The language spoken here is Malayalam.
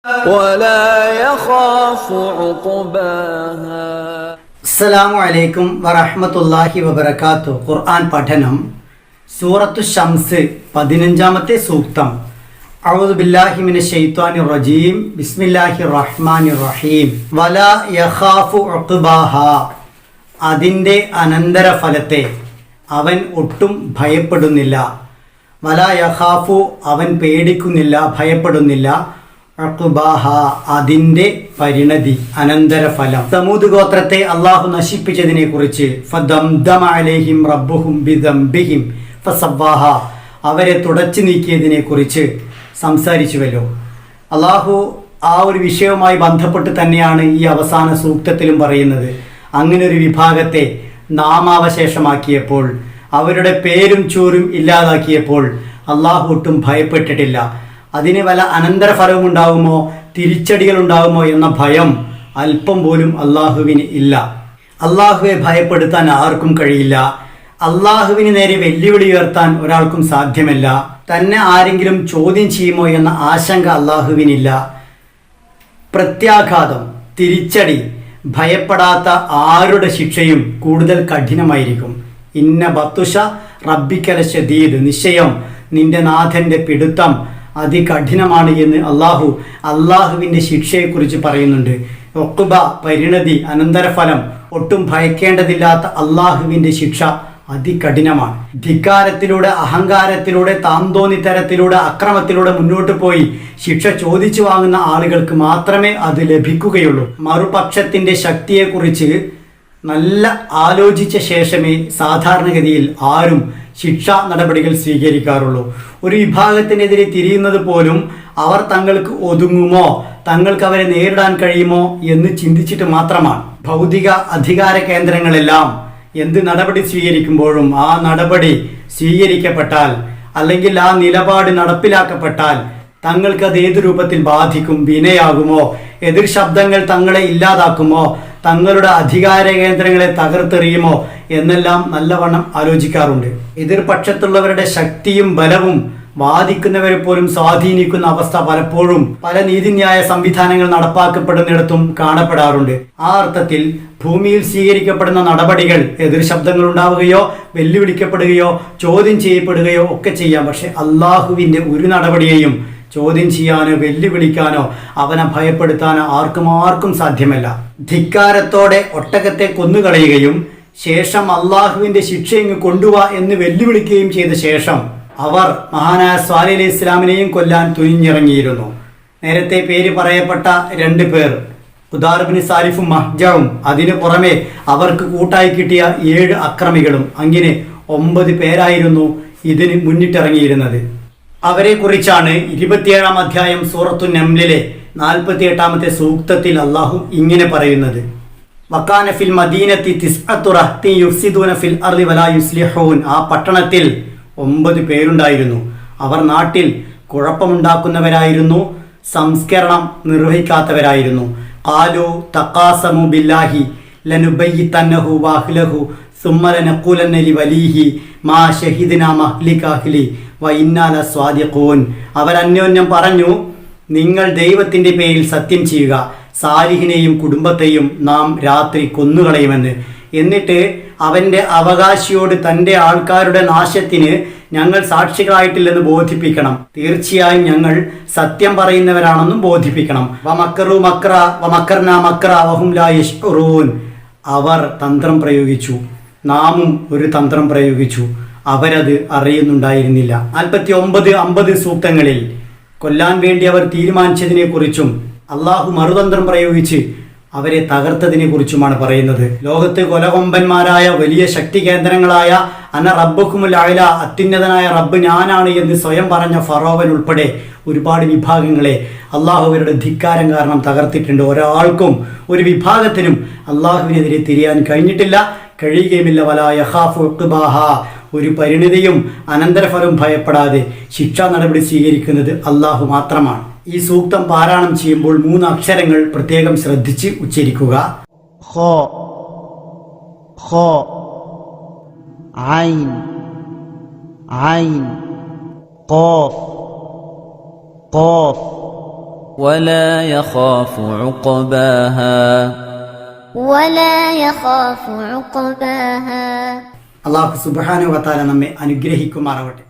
ولا يخاف عقباها. അസ്സലാമു അലൈക്കും വറഹ്മത്തുള്ളാഹി വബറകാതുഹു. ഖുർആൻ പഠനം സൂറത്തു ശംസ് 15-ാമത്തെ സൂക്തം. അഊദു ബില്ലാഹി മിനശ് ശൈത്വാനിർ റജീം. ബിസ്മില്ലാഹിർ റഹ്മാനിർ റഹീം. വലാ യഖാഫു ഉഖ്ബാഹാ. അതിൻ്റെ അനന്തരഫലത്തെ അവൻ ഒട്ടും ഭയപ്പെടുന്നില്ല. വലാ യഖാഫു, അവൻ പേടിക്കുന്നില്ല, ഭയപ്പെടുന്നില്ല. ഉഖ്ബാഹ, അതിൻ്റെ പരിണതി, അനന്തരഫലം. സമൂദ് ഗോത്രത്തെ അള്ളാഹു നശിപ്പിച്ചതിനെ കുറിച്ച് ഫദംദമ അലൈഹിം റബ്ബുഹും ബിദംബിഹിം ഫസവ്വാഹ, അവരെ തുടച്ചു നീക്കിയതിനെ കുറിച്ച് സംസാരിച്ചുവല്ലോ. അള്ളാഹു ആ ഒരു വിഷയവുമായി ബന്ധപ്പെട്ട് തന്നെയാണ് ഈ അവസാന സൂക്തത്തിലും പറയുന്നത്. അങ്ങനെ ഒരു വിഭാഗത്തെ നാമാവശേഷമാക്കിയപ്പോൾ, അവരുടെ പേരും ചൂരും ഇല്ലാതാക്കിയപ്പോൾ അള്ളാഹു ഒട്ടും ഭയപ്പെട്ടിട്ടില്ല. അതിന് വല്ല അനന്തരഫലവും ഉണ്ടാകുമോ, തിരിച്ചടികൾ ഉണ്ടാകുമോ എന്ന ഭയം അല്പം പോലും അള്ളാഹുവിന് ഇല്ല. അള്ളാഹുവെ ഭയപ്പെടുത്താൻ ആർക്കും കഴിയില്ല. അള്ളാഹുവിന് നേരെ വെല്ലുവിളി ഉയർത്താൻ ഒരാൾക്കും സാധ്യമല്ല. തന്നെ ആരെങ്കിലും ചോദ്യം ചെയ്യുമോ എന്ന ആശങ്ക അള്ളാഹുവിനില്ല. പ്രത്യാഘാതം, തിരിച്ചടി ഭയപ്പെടാത്ത ആരുടെ ശിക്ഷയും കൂടുതൽ കഠിനമായിരിക്കും. ഇന്ന ബത്തുഷ റബ്ബിക്കല ശദീദ്, നിശ്ചയം നിന്റെ നാഥന്റെ പിടുത്തം അതികഠിനമാണ് എന്ന് അള്ളാഹുവിൻ്റെ ശിക്ഷയെക്കുറിച്ച് പറയുന്നുണ്ട്. ഒക്കുബ, പരിണതി, അനന്തരഫലം, ഒട്ടും ഭയക്കേണ്ടതില്ലാത്ത അള്ളാഹുവിൻ്റെ ശിക്ഷ അതികഠിനമാണ്. ധിക്കാരത്തിലൂടെ, അഹങ്കാരത്തിലൂടെ, താന്തോന്നിത്തരത്തിലൂടെ, അക്രമത്തിലൂടെ മുന്നോട്ട് പോയി ശിക്ഷ ചോദിച്ചു വാങ്ങുന്ന ആളുകൾക്ക് മാത്രമേ അത് ലഭിക്കുകയുള്ളൂ. മറുപക്ഷത്തിൻ്റെ ശക്തിയെക്കുറിച്ച് നല്ല ആലോചിച്ച ശേഷമേ സാധാരണഗതിയിൽ ആരും ശിക്ഷാ നടപടികൾ സ്വീകരിക്കാറുള്ളൂ. ഒരു വിഭാഗത്തിനെതിരെ തിരിയുന്നത് പോലും അവർ തങ്ങൾക്ക് ഒതുങ്ങുമോ, തങ്ങൾക്ക് അവരെ നേരിടാൻ കഴിയുമോ എന്ന് ചിന്തിച്ചിട്ട് മാത്രമാണ്. ഭൗതിക അധികാര കേന്ദ്രങ്ങളെല്ലാം എന്ത് നടപടി സ്വീകരിക്കുമ്പോഴും ആ നടപടി സ്വീകരിക്കപ്പെട്ടാൽ, അല്ലെങ്കിൽ ആ നിലപാട് നടപ്പിലാക്കപ്പെട്ടാൽ തങ്ങൾക്കത് ഏത് രൂപത്തിൽ ബാധിക്കും, വിനയാകുമോ, എതിർ ശബ്ദങ്ങൾ തങ്ങളെ ഇല്ലാതാക്കുമോ, തങ്ങളുടെ അധികാര കേന്ദ്രങ്ങളെ തകർത്തെറിയുമോ എന്നെല്ലാം നല്ലവണ്ണം ആലോചിക്കാറുണ്ട്. എതിർപക്ഷത്തുള്ളവരുടെ ശക്തിയും ബലവും വാദിക്കുന്നവരെ പോലും സ്വാധീനിക്കുന്ന അവസ്ഥ പലപ്പോഴും പല നീതിന്യായ സംവിധാനങ്ങൾ നടപ്പാക്കപ്പെടുന്നിടത്തും കാണപ്പെടാറുണ്ട്. ആ അർത്ഥത്തിൽ ഭൂമിയിൽ സ്വീകരിക്കപ്പെടുന്ന നടപടികൾ എതിർ ശബ്ദങ്ങൾ ഉണ്ടാവുകയോ, വെല്ലുവിളിക്കപ്പെടുകയോ, ചോദ്യം ചെയ്യപ്പെടുകയോ ഒക്കെ ചെയ്യാം. പക്ഷെ അള്ളാഹുവിൻ്റെ ഒരു നടപടിയെയും ചോദ്യം ചെയ്യാനോ വെല്ലുവിളിക്കാനോ അവനെ ഭയപ്പെടുത്താനോ ആർക്കും സാധ്യമല്ല. ധിക്കാരത്തോടെ ഒട്ടകത്തെ കൊന്നുകളയുകയും ശേഷം അള്ളാഹുവിൻ്റെ ശിക്ഷ ഇങ്ങ് കൊണ്ടുവാ എന്ന് വെല്ലുവിളിക്കുകയും ചെയ്ത ശേഷം അവർ മഹാനായ സ്വാലിഹ് അലൈഹി ഇസ്ലാമിനെയും കൊല്ലാൻ തുനിഞ്ഞിറങ്ങിയിരുന്നു. നേരത്തെ പേര് പറയപ്പെട്ട 2 പേർ, ഉദാർബിന് സാലിഫും മഹ്ജവും, അതിനു പുറമെ അവർക്ക് കൂട്ടായി കിട്ടിയ 7 അക്രമികളും, അങ്ങനെ 9 പേരായിരുന്നു ഇതിന് മുന്നിട്ടിറങ്ങിയിരുന്നത്. അവരെ കുറിച്ചാണ് 27-ാം അധ്യായം സൂറത്തു നംലിലെ 48-ാമത്തെ സൂക്തത്തിൽ അള്ളാഹു ഇങ്ങനെ പറയുന്നത്. വക്കാന ഫിൽ മദീനത്തി തിസ്അത്തു റഹ്തി യുഫ്സിദൂന ഫിൽ അർളി വലാ യുസ്ലിഹൂൻ. ആ പട്ടണത്തിൽ 9 പേരുണ്ടായിരുന്നു. അവർ നാട്ടിൽ കുഴപ്പമുണ്ടാക്കുന്നവരായിരുന്നു, സംസ്കരണം നിർവഹിക്കാത്തവരായിരുന്നു. ഖാലു തഖാസമു ബില്ലാഹി ലനുബയ്യിതന്നഹു വഅഹ്ലഹു സുമ്മ ലനഖൂലന്ന ലിവലിഹി മാ ഷഹിദ്നാ മഹ്ലിക അഹ്ലി വഇന്നാ ലസ്വാദിഖൂൻ. അവർ അന്യോന്യം പറഞ്ഞു, നിങ്ങൾ ദൈവത്തിൻ്റെ പേരിൽ സത്യം ചെയ്യുക, സാലിഹിനെയും കുടുംബത്തെയും നാം രാത്രി കൊന്നുകളയുമെന്ന്. എന്നിട്ട് അവൻ്റെ അവകാശിയോട് തൻ്റെ ആൾക്കാരുടെ നാശത്തിന് ഞങ്ങൾ സാക്ഷികളായിട്ടില്ലെന്ന് ബോധിപ്പിക്കണം. തീർച്ചയായും ഞങ്ങൾ സത്യം പറയുന്നവരാണെന്നും ബോധിപ്പിക്കണം. വമക്കറു മക്ര വമക്കർനാ മക്ര വഹും ലാ യശ്ഉറൂൻ. അവർ തന്ത്രം പ്രയോഗിച്ചു, നാമും ഒരു തന്ത്രം പ്രയോഗിച്ചു, അവരത് അറിയുന്നുണ്ടായിരുന്നില്ല. 49-50 സൂക്തങ്ങളിൽ കൊല്ലാൻ വേണ്ടി അവർ തീരുമാനിച്ചതിനെ കുറിച്ചും അള്ളാഹു മറുതന്ത്രം പ്രയോഗിച്ച് അവരെ തകർത്തതിനെ കുറിച്ചുമാണ് പറയുന്നത്. ലോകത്ത് കൊലകൊമ്പന്മാരായ വലിയ ശക്തി കേന്ദ്രങ്ങളായ അന റബ്ബുക്കുമുൽ അഅ്ല, അത്യുന്നതനായ റബ്ബ് ഞാനാണ് എന്ന് സ്വയം പറഞ്ഞ ഫറോവൻ ഉൾപ്പെടെ ഒരുപാട് വിഭാഗങ്ങളെ അള്ളാഹു അവരുടെ ധിക്കാരം കാരണം തകർത്തിട്ടുണ്ട്. ഒരാൾക്കും, ഒരു വിഭാഗത്തിനും അള്ളാഹുവിനെതിരെ തിരിയാൻ കഴിഞ്ഞിട്ടില്ല, കഴിയുകയുമില്ല. വലാ യഖാഫു ഉഖ്ബാഹ, ഒരു പരിണിതിയും അനന്തരഫലവും ഭയപ്പെടാതെ ശിക്ഷാ നടപടി സ്വീകരിക്കുന്നത് അള്ളാഹു മാത്രമാണ്. ഈ സൂക്തം പാരായണം ചെയ്യുമ്പോൾ 3 അക്ഷരങ്ങൾ പ്രത്യേകം ശ്രദ്ധിച്ച് ഉച്ചരിക്കുക. ഖ ഖ ഐൻ ഐൻ ഖാഫ് ഖാഫ് ولا يخاف عقباها ولا يخاف عقباها. അള്ളാഹു സുബ്ഹാനഹു വ തആല നമ്മെ അനുഗ്രഹിക്കുമാറാവട്ടെ.